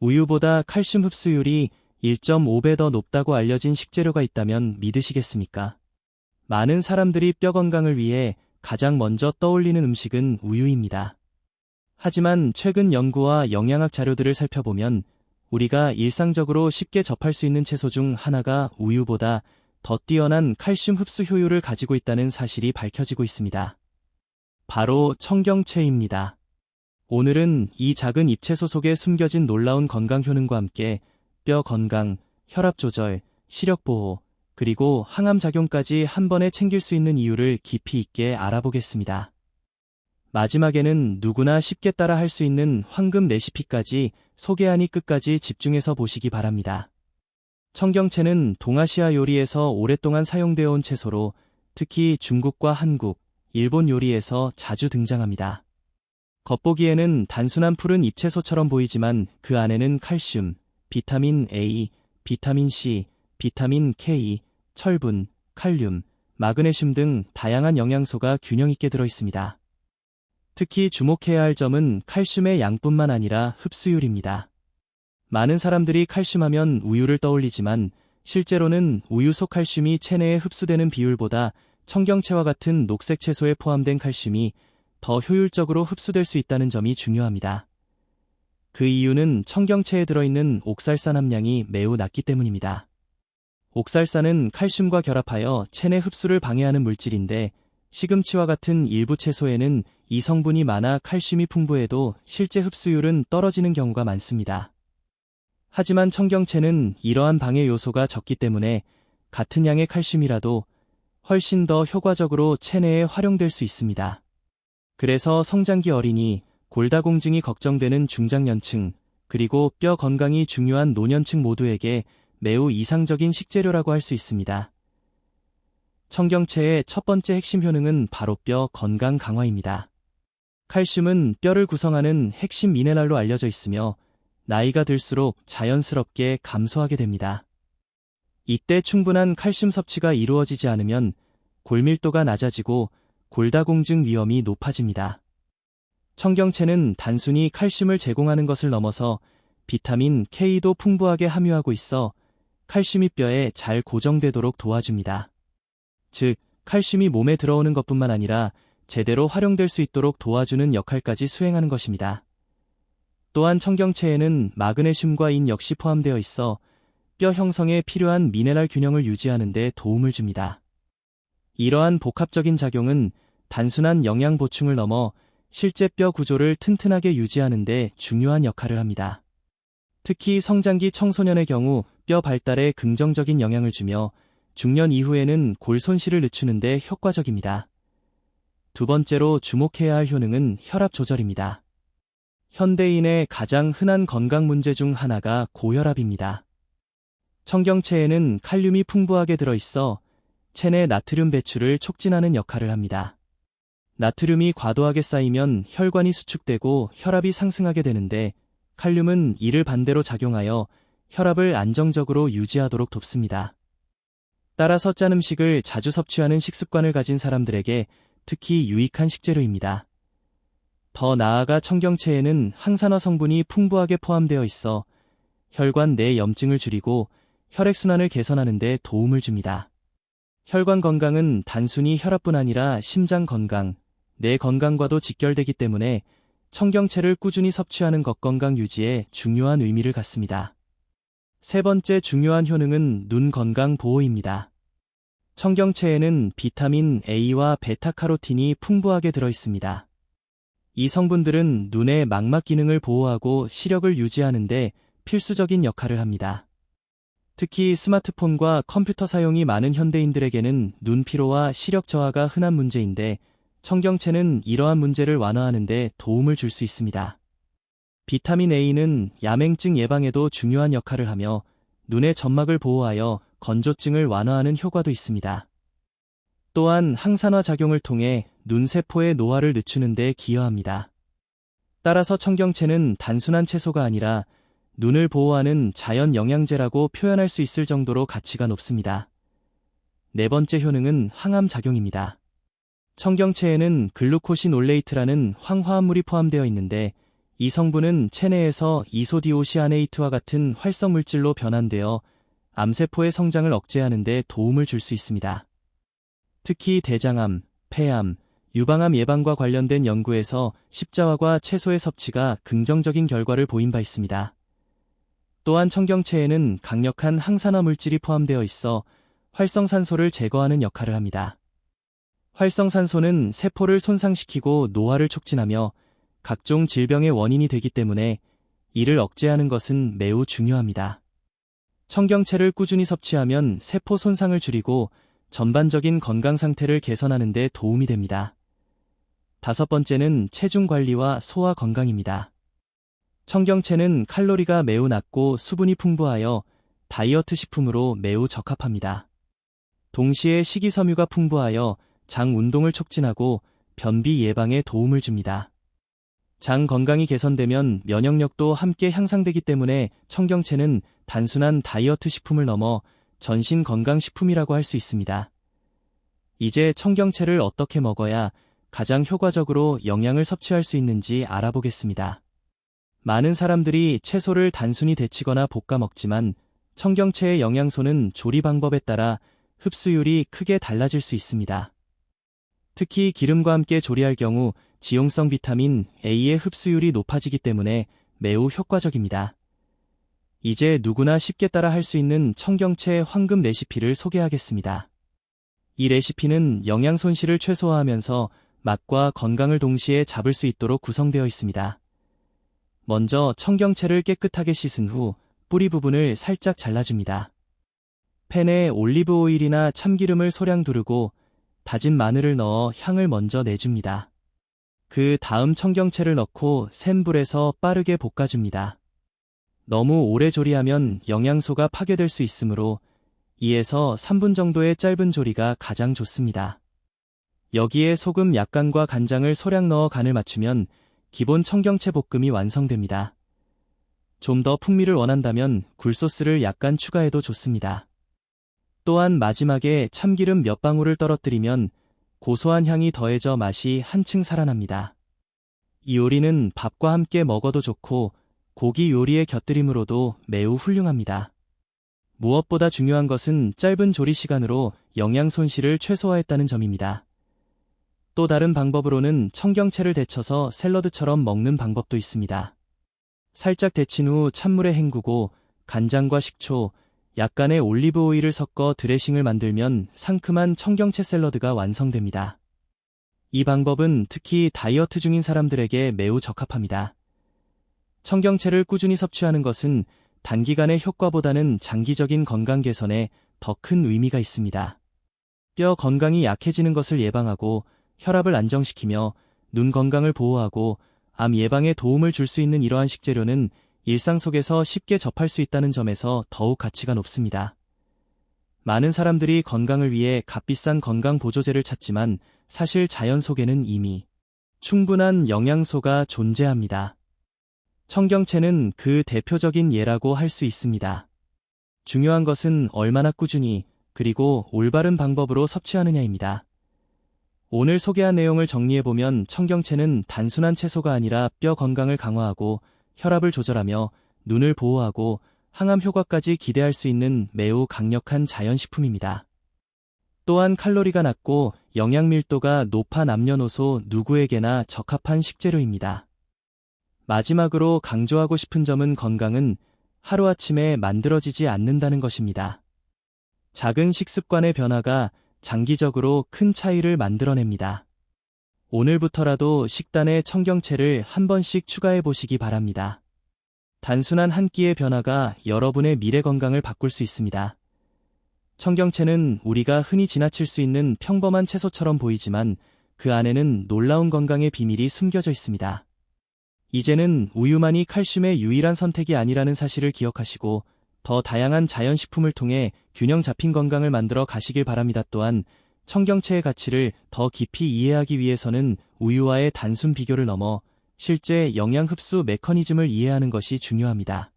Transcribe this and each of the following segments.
우유보다 칼슘 흡수율이 1.5배 더 높다고 알려진 식재료가 있다면 믿으시겠습니까? 많은 사람들이 뼈 건강을 위해 가장 먼저 떠올리는 음식은 우유입니다. 하지만 최근 연구와 영양학 자료들을 살펴보면 우리가 일상적으로 쉽게 접할 수 있는 채소 중 하나가 우유보다 더 뛰어난 칼슘 흡수 효율을 가지고 있다는 사실이 밝혀지고 있습니다. 바로 청경채입니다. 오늘은 이 작은 잎채소 속에 숨겨진 놀라운 건강 효능과 함께 뼈 건강, 혈압 조절, 시력 보호, 그리고 항암 작용까지 한 번에 챙길 수 있는 이유를 깊이 있게 알아보겠습니다. 마지막에는 누구나 쉽게 따라 할 수 있는 황금 레시피까지 소개하니 끝까지 집중해서 보시기 바랍니다. 청경채는 동아시아 요리에서 오랫동안 사용되어 온 채소로 특히 중국과 한국, 일본 요리에서 자주 등장합니다. 겉보기에는 단순한 푸른 잎채소처럼 보이지만 그 안에는 칼슘, 비타민 A, 비타민 C, 비타민 K, 철분, 칼륨, 마그네슘 등 다양한 영양소가 균형 있게 들어 있습니다. 특히 주목해야 할 점은 칼슘의 양뿐만 아니라 흡수율입니다. 많은 사람들이 칼슘하면 우유를 떠올리지만 실제로는 우유 속 칼슘이 체내에 흡수되는 비율보다 청경채와 같은 녹색 채소에 포함된 칼슘이 더 효율적으로 흡수될 수 있다는 점이 중요합니다. 그 이유는 청경채에 들어있는 옥살산 함량이 매우 낮기 때문입니다. 옥살산은 칼슘과 결합하여 체내 흡수를 방해하는 물질인데 시금치와 같은 일부 채소에는 이 성분이 많아 칼슘이 풍부해도 실제 흡수율은 떨어지는 경우가 많습니다. 하지만 청경채는 이러한 방해 요소가 적기 때문에 같은 양의 칼슘이라도 훨씬 더 효과적으로 체내에 활용될 수 있습니다. 그래서 성장기 어린이, 골다공증이 걱정되는 중장년층, 그리고 뼈 건강이 중요한 노년층 모두에게 매우 이상적인 식재료라고 할 수 있습니다. 청경채의 첫 번째 핵심 효능은 바로 뼈 건강 강화입니다. 칼슘은 뼈를 구성하는 핵심 미네랄로 알려져 있으며 나이가 들수록 자연스럽게 감소하게 됩니다. 이때 충분한 칼슘 섭취가 이루어지지 않으면 골밀도가 낮아지고 골다공증 위험이 높아집니다. 청경채는 단순히 칼슘을 제공하는 것을 넘어서 비타민 K도 풍부하게 함유하고 있어 칼슘이 뼈에 잘 고정되도록 도와줍니다. 즉, 칼슘이 몸에 들어오는 것뿐만 아니라 제대로 활용될 수 있도록 도와주는 역할까지 수행하는 것입니다. 또한 청경채에는 마그네슘과 인 역시 포함되어 있어 뼈 형성에 필요한 미네랄 균형을 유지하는 데 도움을 줍니다. 이러한 복합적인 작용은 단순한 영양 보충을 넘어 실제 뼈 구조를 튼튼하게 유지하는 데 중요한 역할을 합니다. 특히 성장기 청소년의 경우 뼈 발달에 긍정적인 영향을 주며 중년 이후에는 골 손실을 늦추는 데 효과적입니다. 두 번째로 주목해야 할 효능은 혈압 조절입니다. 현대인의 가장 흔한 건강 문제 중 하나가 고혈압입니다. 청경채에는 칼륨이 풍부하게 들어있어 체내 나트륨 배출을 촉진하는 역할을 합니다. 나트륨이 과도하게 쌓이면 혈관이 수축되고 혈압이 상승하게 되는데 칼륨은 이를 반대로 작용하여 혈압을 안정적으로 유지하도록 돕습니다. 따라서 짠 음식을 자주 섭취하는 식습관을 가진 사람들에게 특히 유익한 식재료입니다. 더 나아가 청경채에는 항산화 성분이 풍부하게 포함되어 있어 혈관 내 염증을 줄이고 혈액순환을 개선하는 데 도움을 줍니다. 혈관 건강은 단순히 혈압뿐 아니라 심장 건강, 뇌 건강과도 직결되기 때문에 청경채를 꾸준히 섭취하는 것 건강 유지에 중요한 의미를 갖습니다. 세 번째 중요한 효능은 눈 건강 보호입니다. 청경채에는 비타민 A와 베타카로틴이 풍부하게 들어있습니다. 이 성분들은 눈의 망막 기능을 보호하고 시력을 유지하는 데 필수적인 역할을 합니다. 특히 스마트폰과 컴퓨터 사용이 많은 현대인들에게는 눈 피로와 시력 저하가 흔한 문제인데 청경채는 이러한 문제를 완화하는 데 도움을 줄 수 있습니다. 비타민 A는 야맹증 예방에도 중요한 역할을 하며 눈의 점막을 보호하여 건조증을 완화하는 효과도 있습니다. 또한 항산화 작용을 통해 눈세포의 노화를 늦추는 데 기여합니다. 따라서 청경채는 단순한 채소가 아니라 눈을 보호하는 자연 영양제라고 표현할 수 있을 정도로 가치가 높습니다. 네 번째 효능은 항암 작용입니다. 청경채에는 글루코신올레이트라는 황화합물이 포함되어 있는데 이 성분은 체내에서 이소디오시아네이트와 같은 활성 물질로 변환되어 암세포의 성장을 억제하는 데 도움을 줄 수 있습니다. 특히 대장암, 폐암, 유방암 예방과 관련된 연구에서 십자화과 채소의 섭취가 긍정적인 결과를 보인 바 있습니다. 또한 청경채에는 강력한 항산화 물질이 포함되어 있어 활성산소를 제거하는 역할을 합니다. 활성산소는 세포를 손상시키고 노화를 촉진하며 각종 질병의 원인이 되기 때문에 이를 억제하는 것은 매우 중요합니다. 청경채를 꾸준히 섭취하면 세포 손상을 줄이고 전반적인 건강 상태를 개선하는 데 도움이 됩니다. 5번째는 체중 관리와 소화 건강입니다. 청경채는 칼로리가 매우 낮고 수분이 풍부하여 다이어트 식품으로 매우 적합합니다. 동시에 식이섬유가 풍부하여 장 운동을 촉진하고 변비 예방에 도움을 줍니다. 장 건강이 개선되면 면역력도 함께 향상되기 때문에 청경채는 단순한 다이어트 식품을 넘어 전신 건강 식품이라고 할 수 있습니다. 이제 청경채를 어떻게 먹어야 가장 효과적으로 영양을 섭취할 수 있는지 알아보겠습니다. 많은 사람들이 채소를 단순히 데치거나 볶아 먹지만 청경채의 영양소는 조리 방법에 따라 흡수율이 크게 달라질 수 있습니다. 특히 기름과 함께 조리할 경우 지용성 비타민 A의 흡수율이 높아지기 때문에 매우 효과적입니다. 이제 누구나 쉽게 따라 할 수 있는 청경채 황금 레시피를 소개하겠습니다. 이 레시피는 영양 손실을 최소화하면서 맛과 건강을 동시에 잡을 수 있도록 구성되어 있습니다. 먼저 청경채를 깨끗하게 씻은 후 뿌리 부분을 살짝 잘라줍니다. 팬에 올리브 오일이나 참기름을 소량 두르고 다진 마늘을 넣어 향을 먼저 내줍니다. 그 다음 청경채를 넣고 센 불에서 빠르게 볶아줍니다. 너무 오래 조리하면 영양소가 파괴될 수 있으므로 2에서 3분 정도의 짧은 조리가 가장 좋습니다. 여기에 소금 약간과 간장을 소량 넣어 간을 맞추면 기본 청경채 볶음이 완성됩니다. 좀 더 풍미를 원한다면 굴소스를 약간 추가해도 좋습니다. 또한 마지막에 참기름 몇 방울을 떨어뜨리면 고소한 향이 더해져 맛이 한층 살아납니다. 이 요리는 밥과 함께 먹어도 좋고 고기 요리에 곁들임으로도 매우 훌륭합니다. 무엇보다 중요한 것은 짧은 조리 시간으로 영양 손실을 최소화했다는 점입니다. 또 다른 방법으로는 청경채를 데쳐서 샐러드처럼 먹는 방법도 있습니다. 살짝 데친 후 찬물에 헹구고 간장과 식초, 약간의 올리브 오일을 섞어 드레싱을 만들면 상큼한 청경채 샐러드가 완성됩니다. 이 방법은 특히 다이어트 중인 사람들에게 매우 적합합니다. 청경채를 꾸준히 섭취하는 것은 단기간의 효과보다는 장기적인 건강 개선에 더 큰 의미가 있습니다. 뼈 건강이 약해지는 것을 예방하고 혈압을 안정시키며 눈 건강을 보호하고 암 예방에 도움을 줄 수 있는 이러한 식재료는 일상 속에서 쉽게 접할 수 있다는 점에서 더욱 가치가 높습니다. 많은 사람들이 건강을 위해 값비싼 건강 보조제를 찾지만 사실 자연 속에는 이미 충분한 영양소가 존재합니다. 청경채는 그 대표적인 예라고 할 수 있습니다. 중요한 것은 얼마나 꾸준히 그리고 올바른 방법으로 섭취하느냐입니다. 오늘 소개한 내용을 정리해보면 청경채는 단순한 채소가 아니라 뼈 건강을 강화하고 혈압을 조절하며 눈을 보호하고 항암 효과까지 기대할 수 있는 매우 강력한 자연식품입니다. 또한 칼로리가 낮고 영양 밀도가 높아 남녀노소 누구에게나 적합한 식재료입니다. 마지막으로 강조하고 싶은 점은 건강은 하루아침에 만들어지지 않는다는 것입니다. 작은 식습관의 변화가 장기적으로 큰 차이를 만들어냅니다. 오늘부터라도 식단에 청경채를 한 번씩 추가해 보시기 바랍니다. 단순한 한 끼의 변화가 여러분의 미래 건강을 바꿀 수 있습니다. 청경채는 우리가 흔히 지나칠 수 있는 평범한 채소처럼 보이지만 그 안에는 놀라운 건강의 비밀이 숨겨져 있습니다. 이제는 우유만이 칼슘의 유일한 선택이 아니라는 사실을 기억하시고 더 다양한 자연식품을 통해 균형 잡힌 건강을 만들어 가시길 바랍니다. 또한 청경채의 가치를 더 깊이 이해하기 위해서는 우유와의 단순 비교를 넘어 실제 영양 흡수 메커니즘을 이해하는 것이 중요합니다.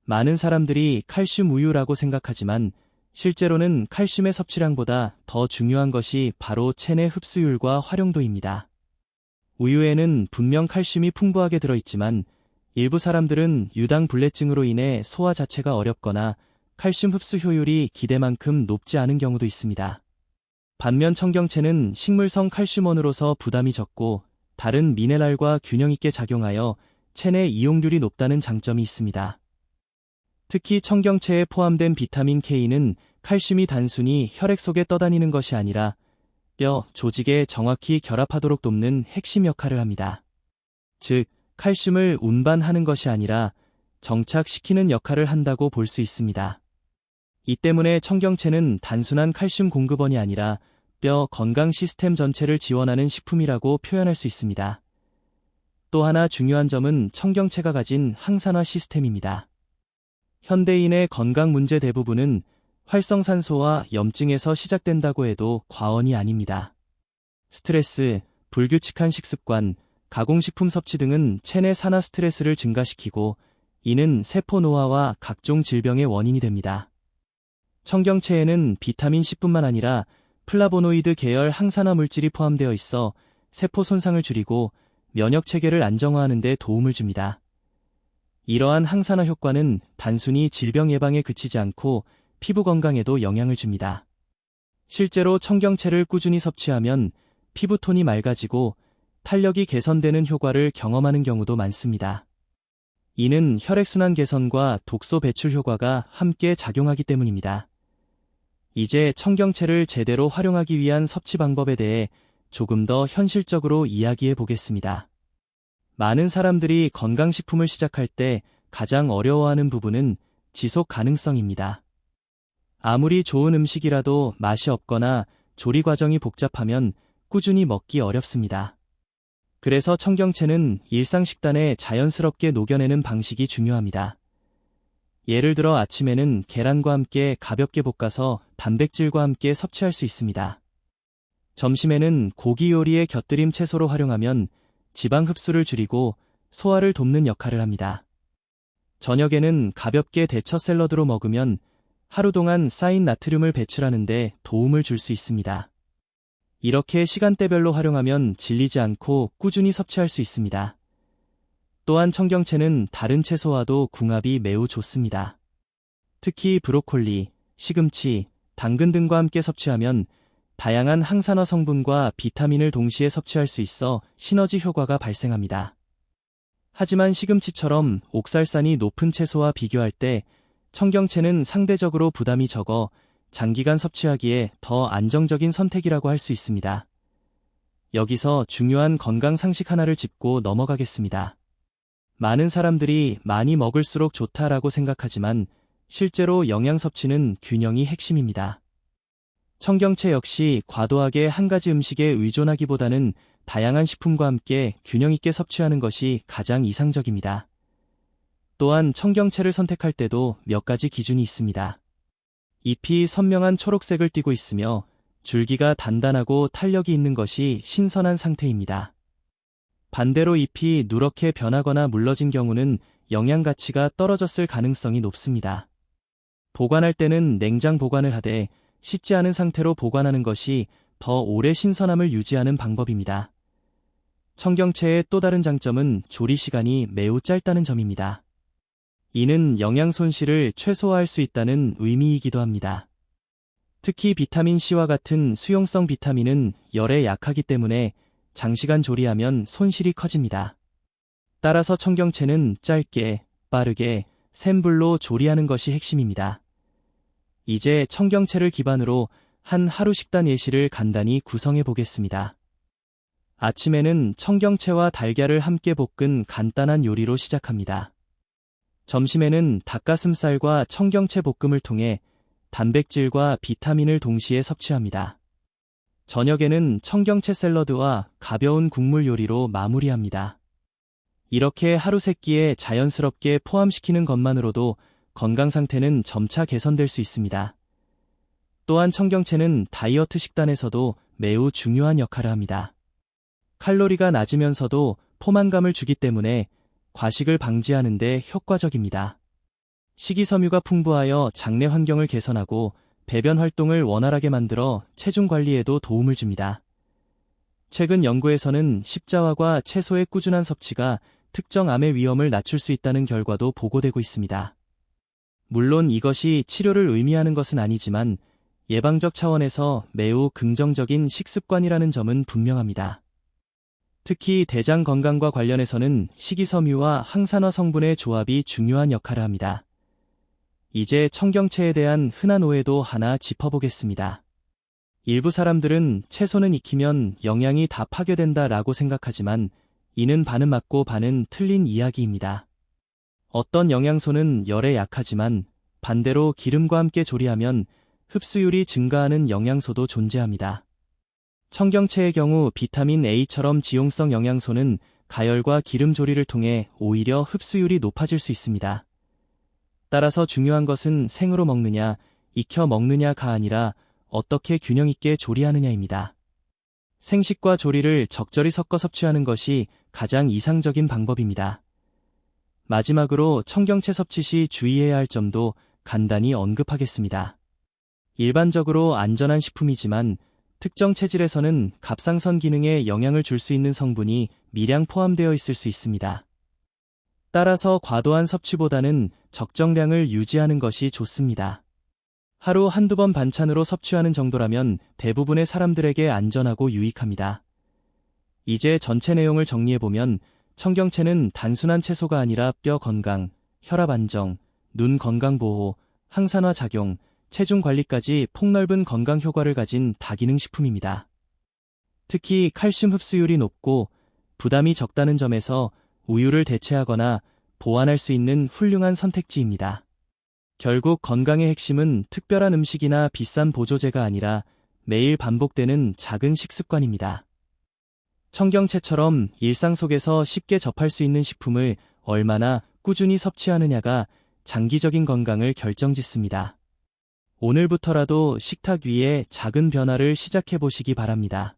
많은 사람들이 칼슘 우유라고 생각하지만 실제로는 칼슘의 섭취량보다 더 중요한 것이 바로 체내 흡수율과 활용도입니다. 우유에는 분명 칼슘이 풍부하게 들어있지만 일부 사람들은 유당불내증으로 인해 소화 자체가 어렵거나 칼슘 흡수 효율이 기대만큼 높지 않은 경우도 있습니다. 반면 청경채는 식물성 칼슘원으로서 부담이 적고 다른 미네랄과 균형 있게 작용하여 체내 이용률이 높다는 장점이 있습니다. 특히 청경채에 포함된 비타민 K는 칼슘이 단순히 혈액 속에 떠다니는 것이 아니라 뼈, 조직에 정확히 결합하도록 돕는 핵심 역할을 합니다. 즉, 칼슘을 운반하는 것이 아니라 정착시키는 역할을 한다고 볼 수 있습니다. 이 때문에 청경채는 단순한 칼슘 공급원이 아니라 뼈 건강 시스템 전체를 지원하는 식품이라고 표현할 수 있습니다. 또 하나 중요한 점은 청경채가 가진 항산화 시스템입니다. 현대인의 건강 문제 대부분은 활성산소와 염증에서 시작된다고 해도 과언이 아닙니다. 스트레스, 불규칙한 식습관, 가공식품 섭취 등은 체내 산화 스트레스를 증가시키고 이는 세포 노화와 각종 질병의 원인이 됩니다. 청경채에는 비타민 C뿐만 아니라 플라보노이드 계열 항산화 물질이 포함되어 있어 세포 손상을 줄이고 면역 체계를 안정화하는 데 도움을 줍니다. 이러한 항산화 효과는 단순히 질병 예방에 그치지 않고 피부 건강에도 영향을 줍니다. 실제로 청경채를 꾸준히 섭취하면 피부톤이 맑아지고 탄력이 개선되는 효과를 경험하는 경우도 많습니다. 이는 혈액순환 개선과 독소 배출 효과가 함께 작용하기 때문입니다. 이제 청경채를 제대로 활용하기 위한 섭취 방법에 대해 조금 더 현실적으로 이야기해 보겠습니다. 많은 사람들이 건강식품을 시작할 때 가장 어려워하는 부분은 지속 가능성입니다. 아무리 좋은 음식이라도 맛이 없거나 조리 과정이 복잡하면 꾸준히 먹기 어렵습니다. 그래서 청경채는 일상 식단에 자연스럽게 녹여내는 방식이 중요합니다. 예를 들어 아침에는 계란과 함께 가볍게 볶아서 단백질과 함께 섭취할 수 있습니다. 점심에는 고기 요리에 곁들임 채소로 활용하면 지방 흡수를 줄이고 소화를 돕는 역할을 합니다. 저녁에는 가볍게 대처 샐러드로 먹으면 하루 동안 쌓인 나트륨을 배출하는 데 도움을 줄 수 있습니다. 이렇게 시간대별로 활용하면 질리지 않고 꾸준히 섭취할 수 있습니다. 또한 청경채는 다른 채소와도 궁합이 매우 좋습니다. 특히 브로콜리, 시금치, 당근 등과 함께 섭취하면 다양한 항산화 성분과 비타민을 동시에 섭취할 수 있어 시너지 효과가 발생합니다. 하지만 시금치처럼 옥살산이 높은 채소와 비교할 때 청경채는 상대적으로 부담이 적어 장기간 섭취하기에 더 안정적인 선택이라고 할 수 있습니다. 여기서 중요한 건강 상식 하나를 짚고 넘어가겠습니다. 많은 사람들이 많이 먹을수록 좋다라고 생각하지만 실제로 영양 섭취는 균형이 핵심입니다. 청경채 역시 과도하게 한 가지 음식에 의존하기보다는 다양한 식품과 함께 균형 있게 섭취하는 것이 가장 이상적입니다. 또한 청경채를 선택할 때도 몇 가지 기준이 있습니다. 잎이 선명한 초록색을 띠고 있으며 줄기가 단단하고 탄력이 있는 것이 신선한 상태입니다. 반대로 잎이 누렇게 변하거나 물러진 경우는 영양 가치가 떨어졌을 가능성이 높습니다. 보관할 때는 냉장 보관을 하되 씻지 않은 상태로 보관하는 것이 더 오래 신선함을 유지하는 방법입니다. 청경채의 또 다른 장점은 조리 시간이 매우 짧다는 점입니다. 이는 영양 손실을 최소화할 수 있다는 의미이기도 합니다. 특히 비타민 C와 같은 수용성 비타민은 열에 약하기 때문에 장시간 조리하면 손실이 커집니다. 따라서 청경채는 짧게, 빠르게, 센 불로 조리하는 것이 핵심입니다. 이제 청경채를 기반으로 한 하루 식단 예시를 간단히 구성해 보겠습니다. 아침에는 청경채와 달걀을 함께 볶은 간단한 요리로 시작합니다. 점심에는 닭가슴살과 청경채 볶음을 통해 단백질과 비타민을 동시에 섭취합니다. 저녁에는 청경채 샐러드와 가벼운 국물 요리로 마무리합니다. 이렇게 하루 세 끼에 자연스럽게 포함시키는 것만으로도 건강 상태는 점차 개선될 수 있습니다. 또한 청경채는 다이어트 식단에서도 매우 중요한 역할을 합니다. 칼로리가 낮으면서도 포만감을 주기 때문에 과식을 방지하는 데 효과적입니다. 식이섬유가 풍부하여 장내 환경을 개선하고 배변 활동을 원활하게 만들어 체중 관리에도 도움을 줍니다. 최근 연구에서는 십자화과 채소의 꾸준한 섭취가 특정 암의 위험을 낮출 수 있다는 결과도 보고되고 있습니다. 물론 이것이 치료를 의미하는 것은 아니지만 예방적 차원에서 매우 긍정적인 식습관이라는 점은 분명합니다. 특히 대장 건강과 관련해서는 식이섬유와 항산화 성분의 조합이 중요한 역할을 합니다. 이제 청경채에 대한 흔한 오해도 하나 짚어보겠습니다. 일부 사람들은 채소는 익히면 영양이 다 파괴된다라고 생각하지만 이는 반은 맞고 반은 틀린 이야기입니다. 어떤 영양소는 열에 약하지만 반대로 기름과 함께 조리하면 흡수율이 증가하는 영양소도 존재합니다. 청경채의 경우 비타민 A처럼 지용성 영양소는 가열과 기름 조리를 통해 오히려 흡수율이 높아질 수 있습니다. 따라서 중요한 것은 생으로 먹느냐, 익혀 먹느냐가 아니라 어떻게 균형 있게 조리하느냐입니다. 생식과 조리를 적절히 섞어 섭취하는 것이 가장 이상적인 방법입니다. 마지막으로 청경채 섭취 시 주의해야 할 점도 간단히 언급하겠습니다. 일반적으로 안전한 식품이지만 특정 체질에서는 갑상선 기능에 영향을 줄 수 있는 성분이 미량 포함되어 있을 수 있습니다. 따라서 과도한 섭취보다는 적정량을 유지하는 것이 좋습니다. 하루 한두 번 반찬으로 섭취하는 정도라면 대부분의 사람들에게 안전하고 유익합니다. 이제 전체 내용을 정리해보면 청경채는 단순한 채소가 아니라 뼈 건강, 혈압 안정, 눈 건강 보호, 항산화 작용, 체중 관리까지 폭넓은 건강 효과를 가진 다기능 식품입니다. 특히 칼슘 흡수율이 높고 부담이 적다는 점에서 우유를 대체하거나 보완할 수 있는 훌륭한 선택지입니다. 결국 건강의 핵심은 특별한 음식이나 비싼 보조제가 아니라 매일 반복되는 작은 식습관입니다. 청경채처럼 일상 속에서 쉽게 접할 수 있는 식품을 얼마나 꾸준히 섭취하느냐가 장기적인 건강을 결정짓습니다. 오늘부터라도 식탁 위에 작은 변화를 시작해 보시기 바랍니다.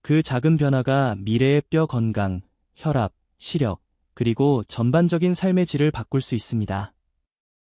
그 작은 변화가 미래의 뼈 건강, 혈압, 시력, 그리고 전반적인 삶의 질을 바꿀 수 있습니다.